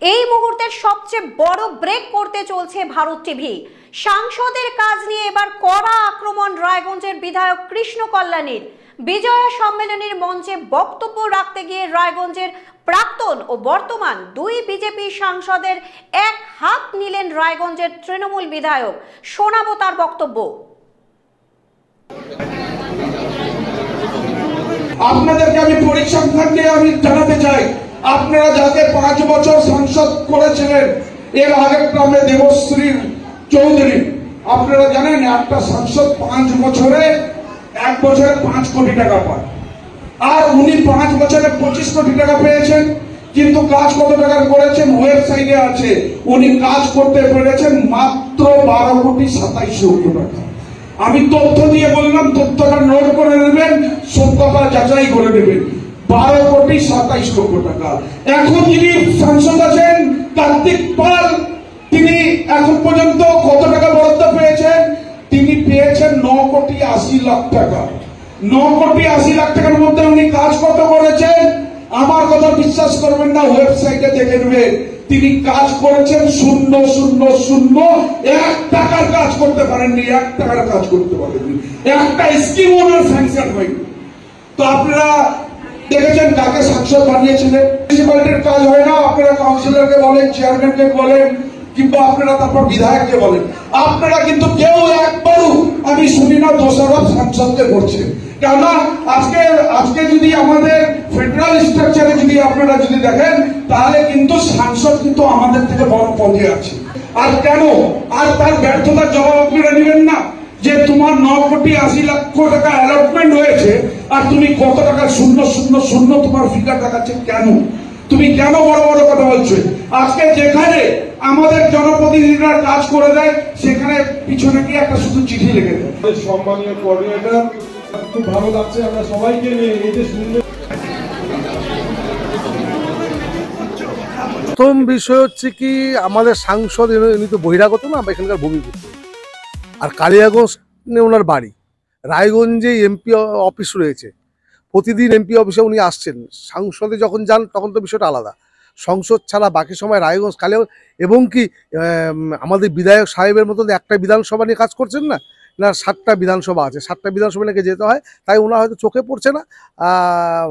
এই মুহূর্তের সবচেয়ে বড় ব্রেক করতে চলছে ভারত টিভি। সাংসদের কাজ নিয়ে এবার কড়া আক্রমণ রায়গঞ্জের বিধায়ক কৃষ্ণ কল্যাণীর। বিজয়া সম্মেলনের মঞ্চে বক্তব্য রাখতে গিয়ে রায়গঞ্জের প্রাক্তন ও বর্তমান দুই বিজেপি সাংসদের এক হাত নিলেন রায়গঞ্জের তৃণমূল বিধায়ক। শোনাবো তার বক্তব্য। আপনাদেরকে আমি পরিসংখ্যান দিয়ে আমি জানাতে চাই, আপনারা যাকে 5 বছর সংসদ করেছিলেন, এর আগের নামে দেবশ্রী চৌধুরী, আপনারা জানেন একটা সংসদ 5 বছরে 1 বছরে 5 কোটি টাকা পায়, আর উনি 5 বছরে 25 কোটি টাকা পেয়েছেন। কিন্তু কাজ কত টাকা করেছেন ওয়েবসাইটে আছে, উনি কাজ করতে পেরেছেন মাত্র 12 কোটি 27 লক্ষ টাকা। আমি তথ্য দিয়ে বললাম, তথ্যটা নোট করে নেবেন, সত্যতা যাচাই করে নেবেন। 12 কোটি 27 লক্ষ টাকা। এখন যিনি সাংসদ আছেন কার্তিক পাল, তিনি এখন পর্যন্ত কত টাকা বরাদ্দ পেয়েছেন? তিনি পেয়েছেন 9 কোটি 80 লাখ টাকা। 9 কোটি 80 লাখ টাকার মধ্যে উনি কাজ কত করেছেন? আমার কথা বিশ্বাস করবেন না, ওয়েবসাইটে দেখে নেবেন। তিনি কাজ করেছেন 0,0,0 টাকার কাজ করতে পারেননি, 1 টাকার কাজ করতে পারেননি, একটা স্কিম ওনার স্যাংশন হয়নি। তো আপনারা দেখেছেন কাকে সাংসদ বানিয়েছিলেন। মিউনিসিপ্যালিটির কাজ হয় না, আপনারা কাউন্সিলরকে বলেন, চেয়ারম্যানকে বলেন, কিংবা আপনারা তারপর বিধায়ককে বলেন। আপনারা কিন্তু কেউ একবারও আমি শুনি না দোষারোপ সাংসদকে করছে। কেননা আজকে যদি আমাদের ফেডারেল স্ট্রাকচারে যদি আপনারা যদি দেখেন, তাহলে কিন্তু সাংসদ কিন্তু আমাদের থেকে বড় পদে আছে। আর কেন? আর তার ব্যর্থতার জবাব আপনারা নেবেন না যে তোমার 9 কোটি 80 লক্ষ টাকা অ্যালটমেন্ট হয়েছে, আর তুমি কত টাকা 0,0,0 তোমার ফিগার দেখাচ্ছে কেন? তুমি কেন বড় বড় কথা বলছো? আজকে যেখানে আমাদের জনপ্রতিনিধিরা কাজ করে দেয়, সেখানে পিছনে কি একটা শুধু চিঠি লিখে দেয়। সম্মানীয় কোঅর্ডিনেটর, খুব ভালো লাগছে আমরা সবাইকে নিয়ে এই যে সুন্দর। প্রথম বিষয় হচ্ছে কি, আমাদের সাংসদ ইনি তো বহিরাগত না, আমরা এখানকার ভূমিপুত্র। আর কালিয়াগঞ্জ ওনার বাড়ি, রায়গঞ্জে এমপি অফিস রয়েছে, প্রতিদিন এমপি অফিসে উনি আসছেন। সংসদে যখন যান তখন তো বিষয়টা আলাদা, সংসদ ছাড়া বাকি সময় রায়গঞ্জ কালিয়াগঞ্জ, এবং কি আমাদের বিধায়ক সাহেবের মতন একটা বিধানসভা নিয়ে কাজ করছেন না, না 7টা বিধানসভা আছে, 7টা বিধানসভা নিয়ে যেতে হয়। তাই ওনার হয়তো চোখে পড়ছে না,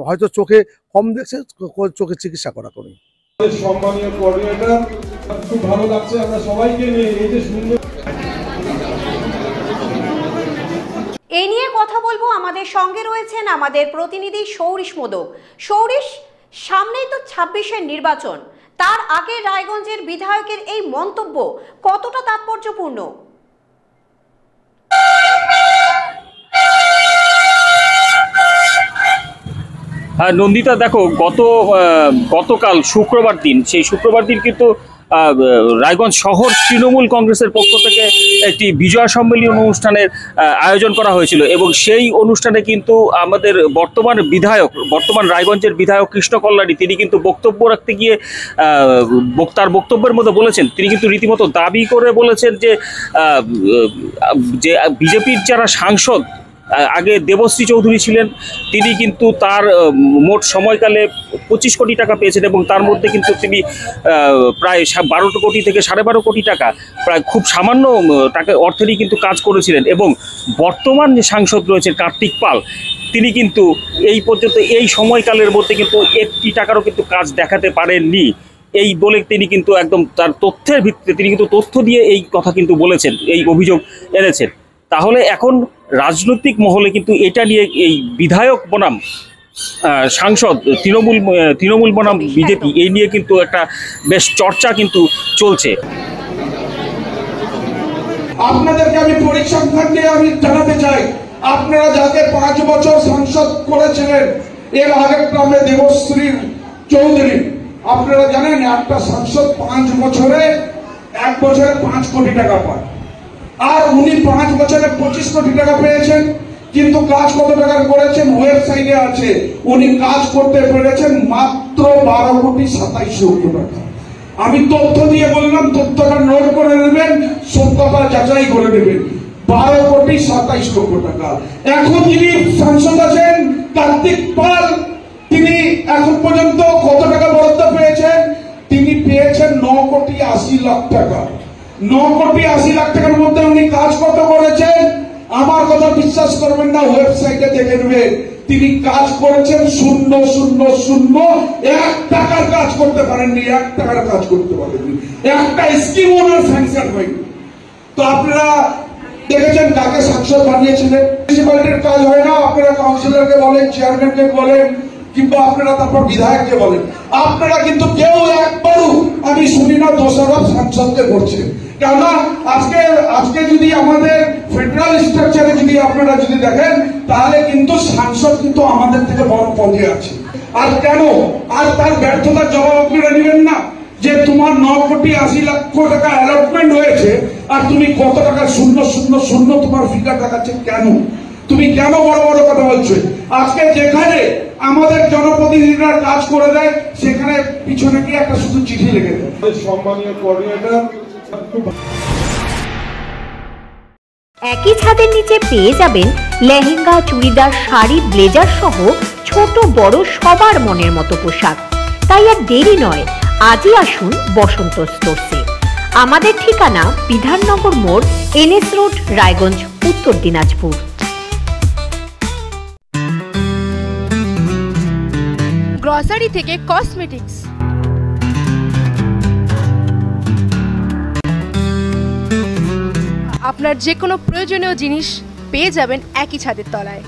হয়তো চোখে কম দেখছে, চোখে চিকিৎসা করা করি। সম্মানীয় কোঅর্ডিনেটর, খুব ভালো লাগছে আমরা সবাইকে নিয়ে এই যে সুন্দর। এই নিয়ে কথা বলবো। আমাদের সঙ্গে রয়েছেন আমাদের প্রতিনিধি সৌরিশ মোদক। সৌরিশ, সামনেই তো 26-এর নির্বাচন, তার আগে রায়গঞ্জের বিধায়কের এই মন্তব্য কতটা তাৎপর্যপূর্ণ? হ্যাঁ নন্দিতা, দেখো গতকাল শুক্রবার দিন, সেই শুক্রবার দিন কিন্তু রায়গঞ্জ শহর তৃণমূল কংগ্রেসের পক্ষ থেকে একটি বিজয়া সম্মেলন অনুষ্ঠানের আয়োজন করা হয়েছিল, এবং সেই অনুষ্ঠানে কিন্তু আমাদের বর্তমান রায়গঞ্জের বিধায়ক কৃষ্ণ কল্যাণী, তিনি কিন্তু বক্তব্য রাখতে গিয়ে তার বক্তব্যের মধ্যে বলেছেন, তিনি কিন্তু রীতিমতো দাবি করে বলেছেন যে বিজেপির যারা সাংসদ, আগে দেবশ্রী চৌধুরী ছিলেন, তিনি কিন্তু তার মোট সময়কালে 25 কোটি টাকা পেয়েছেন, এবং তার মধ্যে কিন্তু তিনি প্রায় 12 কোটি থেকে 12.5 কোটি টাকা, প্রায় খুব সামান্য টাকা অর্থেরই কিন্তু কাজ করেছিলেন। এবং বর্তমান যে সাংসদ রয়েছেন কার্তিক পাল, তিনি কিন্তু এই পর্যন্ত এই সময়কালের মধ্যে কিন্তু 1 টাকারও কিন্তু কাজ দেখাতে পারেননি। এই বলে তিনি কিন্তু একদম তার তথ্যের ভিত্তিতে তিনি কিন্তু তথ্য দিয়ে এই কথা কিন্তু বলেছেন, এই অভিযোগ এনেছেন। তাহলে এখন রাজনৈতিক মহলে কিন্তু এটা নিয়ে এই বিধায়ক বনাম সাংসদ, তৃণমূল বনাম বিজেপি, এই নিয়ে কিন্তু একটা বেশ চর্চা কিন্তু চলছে। আপনাদেরকে আমি পরিসংখ্যান দিয়ে আমি জানাতে চাই, আপনারা যাকে 5 বছর সংসদ করেছিলেন, এর আগের নামে দেবশ্রী চৌধুরী, আপনারা জানেন একটা সংসদ 5 বছরে 1 বছরে 5 কোটি টাকা পায়, আর উনি 5 বছরে 25 কোটি টাকা পেয়েছেন। কিন্তু কাজ কত টাকা করেছেন ওয়েবসাইটে আছে, উনি কাজ করতে পেরেছেন মাত্র 12 কোটি 27 লক্ষ টাকা। আমি তথ্য দিয়ে বললাম, তথ্যটা নোট করে নেবেন, সত্যতা যাচাই করে নেবেন। 12 কোটি 27 লক্ষ টাকা। এখন যিনি সাংসদ আছেন কার্তিক পাল, তিনি এখন পর্যন্ত কত টাকা বরাদ্দ পেয়েছেন? তিনি পেয়েছেন লাখ টাকা। 9,80,00,000 টাকার মধ্যে উনি কাজ কত করেছেন আমার কথা বিশ্বাস করবেন না, ওয়েবসাইটে দেখে নেবেন। তিনি কাজ করেছেন 0,0,0,1 টাকার কাজ করতে পারেননি, 1 টাকার কাজ করতে পারেননি, একটা স্কিম ওনার স্যাংশন হয়নি। তো আপনারা দেখেছেন কাকে সাংসদ বানিয়েছিলেন। মিউনিসিপ্যালিটির কাজ হয় না, আপনারা কাউন্সিলরকে বলেন, চেয়ারম্যানকে বলেন, কিংবা আপনারা তারপর বিধায়ককে বলেন, আপনারা কিন্তু কেউ একবারও আমি শুনি না দোষারোপ সাংসদকে করছে। কেননা আজকে যদি আমাদের ফেডারেল স্ট্রাকচারে যদি আপনারা যদি দেখেন, তাহলে কিন্তু সাংসদ কিন্তু আমাদের থেকে বড় পদে আছে। আর কেন? আর তার ব্যর্থতার জবাব আপনারা নেবেন না যে তোমার 9,80,00,000 টাকা অ্যালটমেন্ট হয়েছে আর তুমি কত টাকা 0,0,0,0 তোমার ফিগার দেখাচ্ছে কেন? তুমি কেন বড় বড় কথা বলছো? আজকে যেখানে আমাদের জনপ্রতিনিধিরা কাজ করে দেয়, সেখানে পিছনে গিয়ে একটা শুধু চিঠি লিখে দেয়। সম্মানীয় কোঅর্ডিনেটর, একই ছাদের নিচে পেয়ে যাবেন লেহেঙ্গা, চুড়িদার, শাড়ি, ব্লেজার সহ ছোট বড় সবার মনের মতো পোশাক। তাই আর দেরি নয়, আজই আসুন বসন্ত স্টোরসে। আমাদের ঠিকানা বিধাননগর মোড়, NS রোড, রায়গঞ্জ, উত্তর দিনাজপুর। গ্রসারি থেকে কসমেটিক্স, আপনার যে কোনো প্রয়োজনীয় জিনিস পেয়ে যাবেন একই ছাদের তলায়।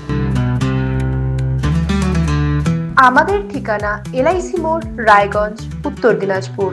আমাদের ঠিকানা LIC মোড়, রায়গঞ্জ, উত্তর দিনাজপুর।